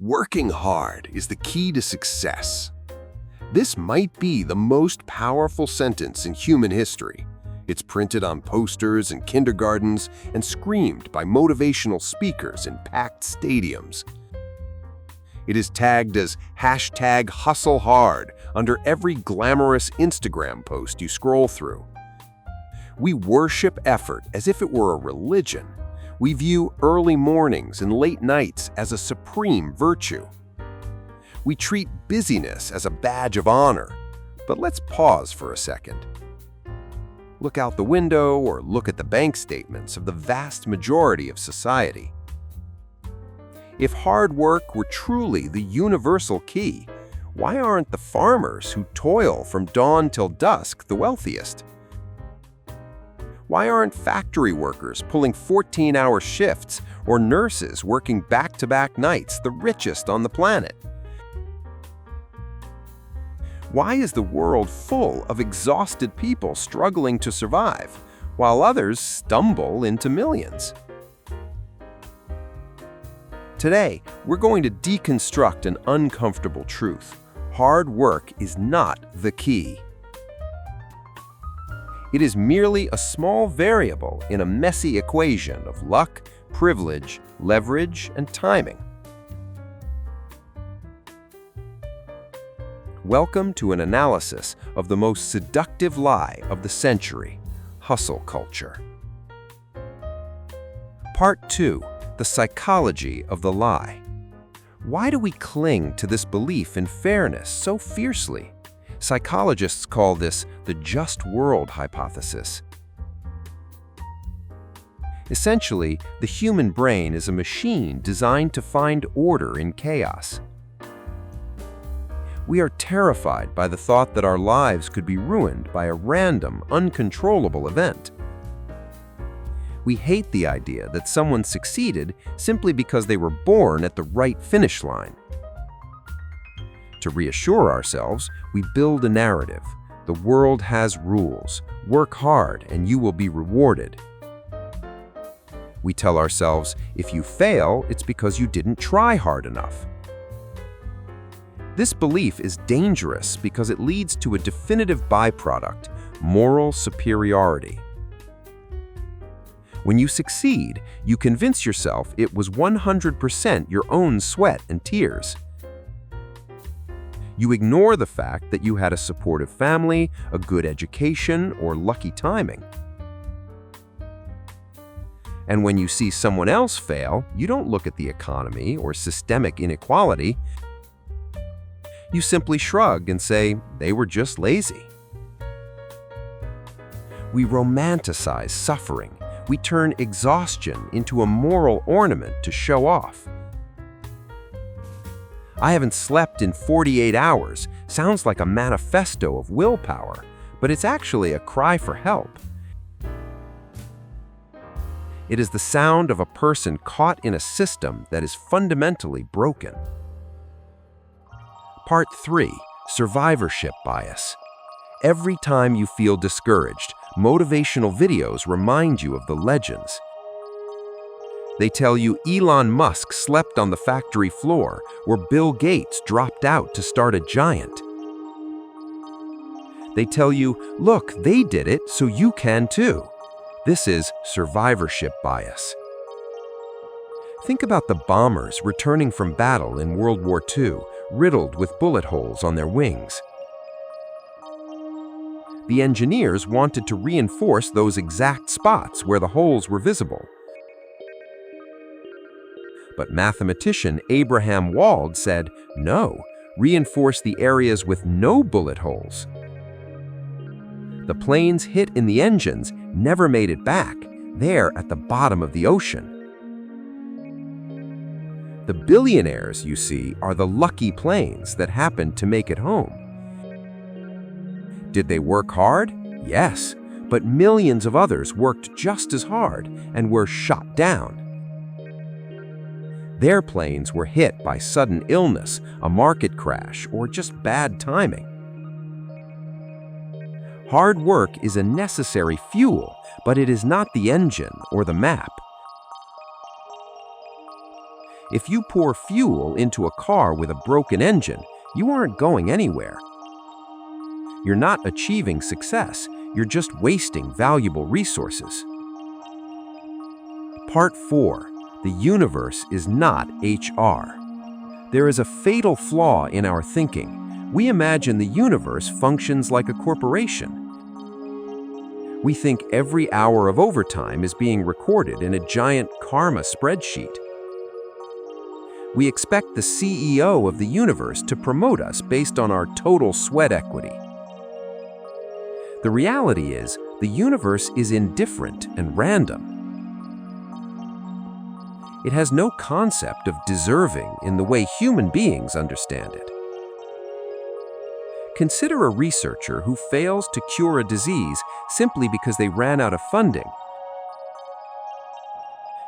Working hard is the key to success. This might be the most powerful sentence in human history. It's printed on posters in kindergartens and screamed by motivational speakers in packed stadiums. It is tagged as #HustleHard under every glamorous Instagram post you scroll through. We worship effort as if it were a religion. We view early mornings and late nights as a supreme virtue. We treat busyness as a badge of honor. But let's pause for a second. Look out the window or look at the bank statements of the vast majority of society. If hard work were truly the universal key, why aren't the farmers who toil from dawn till dusk the wealthiest? Why aren't factory workers pulling 14-hour shifts or nurses working back-to-back nights the richest on the planet? Why is the world full of exhausted people struggling to survive, while others stumble into millions? Today, we're going to deconstruct an uncomfortable truth. Hard work is not the key. It is merely a small variable in a messy equation of luck, privilege, leverage, and timing. Welcome to an analysis of the most seductive lie of the century, hustle culture. Part 2. The psychology of the lie. Why do we cling to this belief in fairness so fiercely? Psychologists call this the just world hypothesis. Essentially, the human brain is a machine designed to find order in chaos. We are terrified by the thought that our lives could be ruined by a random, uncontrollable event. We hate the idea that someone succeeded simply because they were born at the right finish line. To reassure ourselves, we build a narrative. The world has rules. Work hard and you will be rewarded. We tell ourselves, if you fail, it's because you didn't try hard enough. This belief is dangerous because it leads to a definitive byproduct, moral superiority. When you succeed, you convince yourself it was 100% your own sweat and tears. You ignore the fact that you had a supportive family, a good education, or lucky timing. And when you see someone else fail, you don't look at the economy or systemic inequality. You simply shrug and say, they were just lazy. We romanticize suffering. We turn exhaustion into a moral ornament to show off. I haven't slept in 48 hours sounds like a manifesto of willpower, but it's actually a cry for help. It is the sound of a person caught in a system that is fundamentally broken. Part 3. Survivorship bias. Every time you feel discouraged, motivational videos remind you of the legends. They tell you Elon Musk slept on the factory floor, or Bill Gates dropped out to start a giant. They tell you, look, they did it, so you can too. This is survivorship bias. Think about the bombers returning from battle in World War II, riddled with bullet holes on their wings. The engineers wanted to reinforce those exact spots where the holes were visible. But mathematician Abraham Wald said, no, reinforce the areas with no bullet holes. The planes hit in the engines never made it back, there at the bottom of the ocean. The billionaires, you see, are the lucky planes that happened to make it home. Did they work hard? Yes, but millions of others worked just as hard and were shot down. Their planes were hit by sudden illness, a market crash, or just bad timing. Hard work is a necessary fuel, but it is not the engine or the map. If you pour fuel into a car with a broken engine, you aren't going anywhere. You're not achieving success, you're just wasting valuable resources. Part 4. The universe is not HR. There is a fatal flaw in our thinking. We imagine the universe functions like a corporation. We think every hour of overtime is being recorded in a giant karma spreadsheet. We expect the CEO of the universe to promote us based on our total sweat equity. The reality is, the universe is indifferent and random. It has no concept of deserving in the way human beings understand it. Consider a researcher who fails to cure a disease simply because they ran out of funding.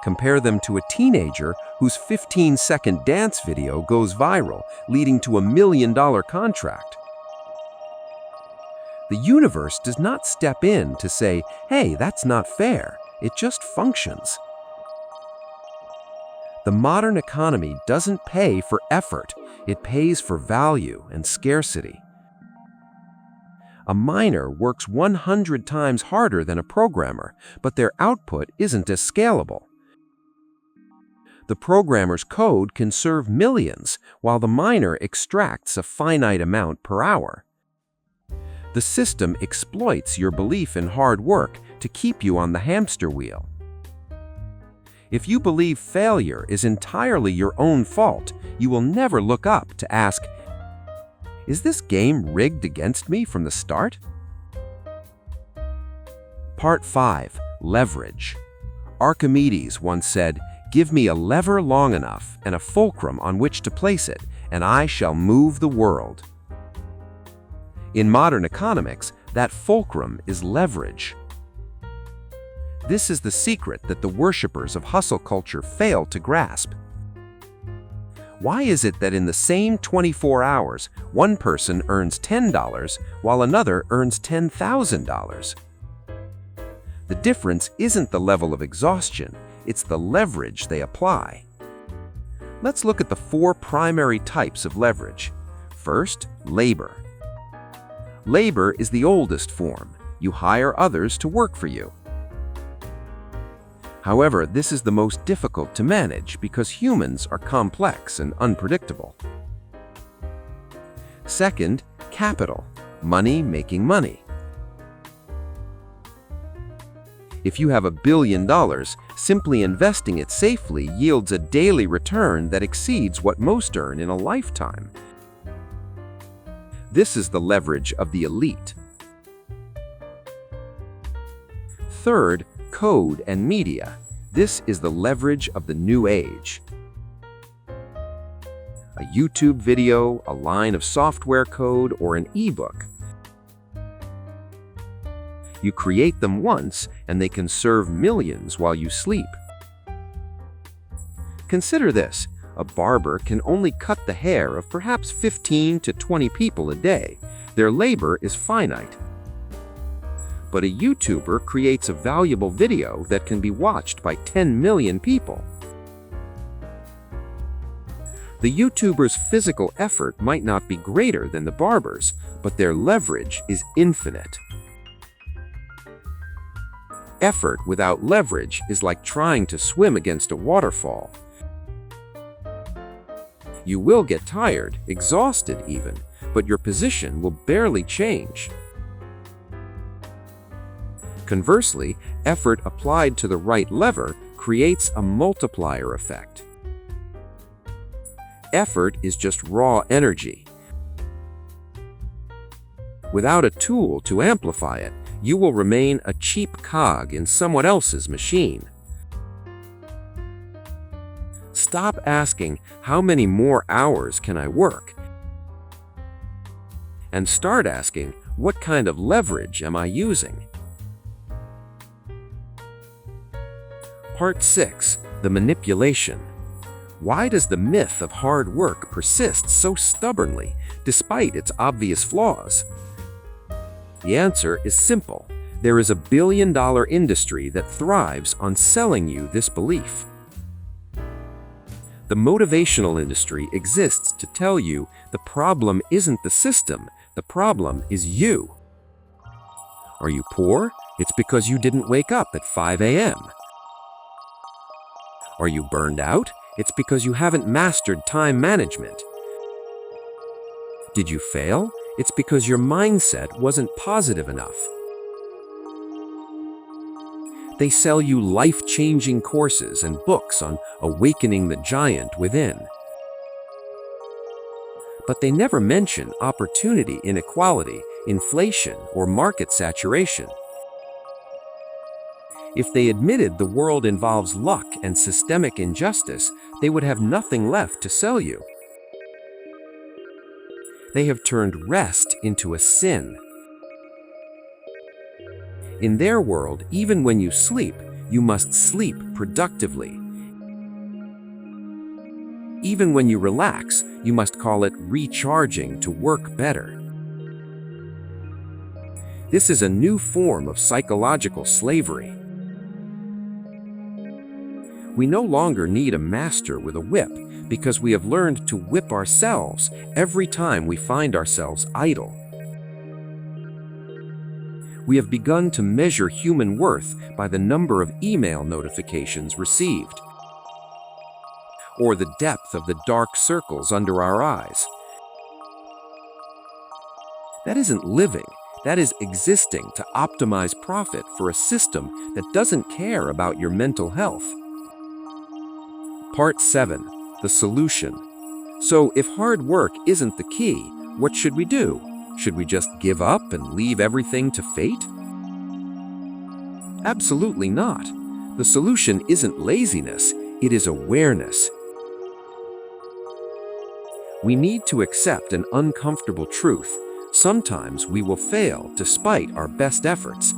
Compare them to a teenager whose 15-second dance video goes viral, leading to a $1 million contract. The universe does not step in to say, "Hey, that's not fair." It just functions. The modern economy doesn't pay for effort, it pays for value and scarcity. A miner works 100 times harder than a programmer, but their output isn't as scalable. The programmer's code can serve millions, while the miner extracts a finite amount per hour. The system exploits your belief in hard work to keep you on the hamster wheel. If you believe failure is entirely your own fault, you will never look up to ask, "Is this game rigged against me from the start?" Part 5. Leverage. Archimedes once said, "Give me a lever long enough and a fulcrum on which to place it, and I shall move the world." In modern economics, that fulcrum is leverage. This is the secret that the worshippers of hustle culture fail to grasp. Why is it that in the same 24 hours, one person earns $10 while another earns $10,000? The difference isn't the level of exhaustion, it's the leverage they apply. Let's look at the 4 primary types of leverage. First, labor. Labor is the oldest form. You hire others to work for you. However, this is the most difficult to manage because humans are complex and unpredictable. Second, capital. Money making money. If you have $1 billion, simply investing it safely yields a daily return that exceeds what most earn in a lifetime. This is the leverage of the elite. Third, code and media. This is the leverage of the new age. A YouTube video, a line of software code, or an ebook. You create them once, and they can serve millions while you sleep. Consider this. A barber can only cut the hair of perhaps 15 to 20 people a day. Their labor is finite. But a YouTuber creates a valuable video that can be watched by 10 million people. The YouTuber's physical effort might not be greater than the barber's, but their leverage is infinite. Effort without leverage is like trying to swim against a waterfall. You will get tired, exhausted even, but your position will barely change. Conversely, effort applied to the right lever creates a multiplier effect. Effort is just raw energy. Without a tool to amplify it, you will remain a cheap cog in someone else's machine. Stop asking, "How many more hours can I work?" and start asking, "What kind of leverage am I using?" Part 6. The manipulation. Why does the myth of hard work persist so stubbornly, despite its obvious flaws? The answer is simple. There is a billion-dollar industry that thrives on selling you this belief. The motivational industry exists to tell you the problem isn't the system, the problem is you. Are you poor? It's because you didn't wake up at 5 a.m. Are you burned out? It's because you haven't mastered time management. Did you fail? It's because your mindset wasn't positive enough. They sell you life-changing courses and books on awakening the giant within. But they never mention opportunity inequality, inflation, or market saturation. If they admitted the world involves luck and systemic injustice, they would have nothing left to sell you. They have turned rest into a sin. In their world, even when you sleep, you must sleep productively. Even when you relax, you must call it recharging to work better. This is a new form of psychological slavery. We no longer need a master with a whip because we have learned to whip ourselves every time we find ourselves idle. We have begun to measure human worth by the number of email notifications received, or the depth of the dark circles under our eyes. That isn't living, that is existing to optimize profit for a system that doesn't care about your mental health. Part 7. The solution. So, if hard work isn't the key, what should we do? Should we just give up and leave everything to fate? Absolutely not. The solution isn't laziness, it is awareness. We need to accept an uncomfortable truth. Sometimes we will fail despite our best efforts.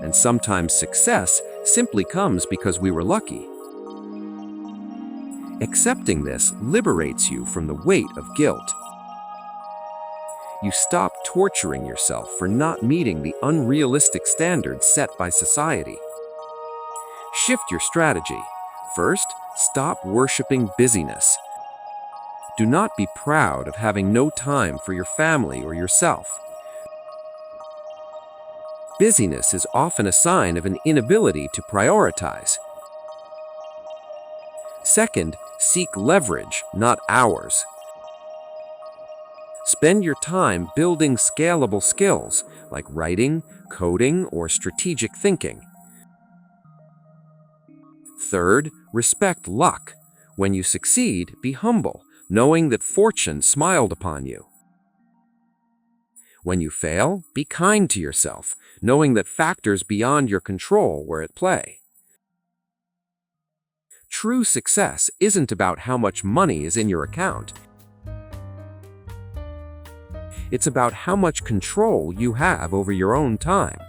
And sometimes success simply comes because we were lucky. Accepting this liberates you from the weight of guilt. You stop torturing yourself for not meeting the unrealistic standards set by society. Shift your strategy. First, stop worshiping busyness. Do not be proud of having no time for your family or yourself. Busyness is often a sign of an inability to prioritize. Second, seek leverage, not hours. Spend your time building scalable skills like writing, coding, or strategic thinking. Third, respect luck. When you succeed, be humble, knowing that fortune smiled upon you. When you fail, be kind to yourself, knowing that factors beyond your control were at play. True success isn't about how much money is in your account. It's about how much control you have over your own time.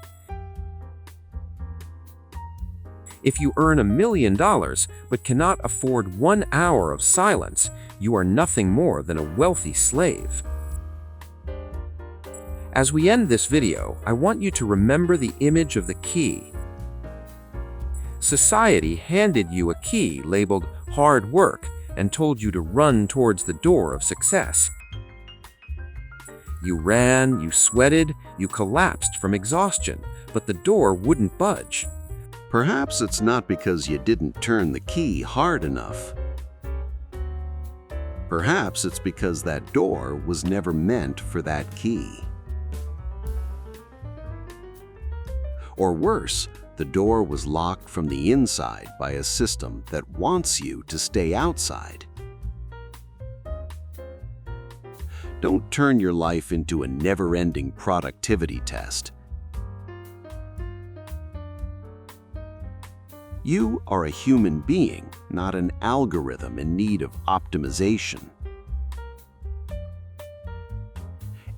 If you earn $1 million but cannot afford 1 hour of silence, you are nothing more than a wealthy slave. As we end this video, I want you to remember the image of the key. Society handed you a key labeled hard work and told you to run towards the door of success. You ran, you sweated, you collapsed from exhaustion, but the door wouldn't budge. Perhaps it's not because you didn't turn the key hard enough. Perhaps it's because that door was never meant for that key. Or worse, the door was locked from the inside by a system that wants you to stay outside. Don't turn your life into a never-ending productivity test. You are a human being, not an algorithm in need of optimization.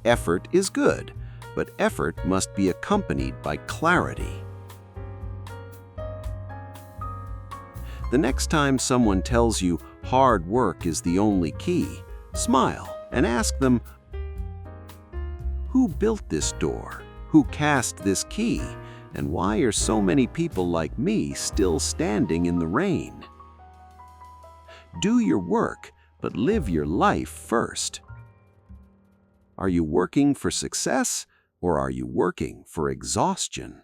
Effort is good, but effort must be accompanied by clarity. The next time someone tells you hard work is the only key, smile and ask them, who built this door? Who cast this key? And why are so many people like me still standing in the rain? Do your work, but live your life first. Are you working for success, or are you working for exhaustion?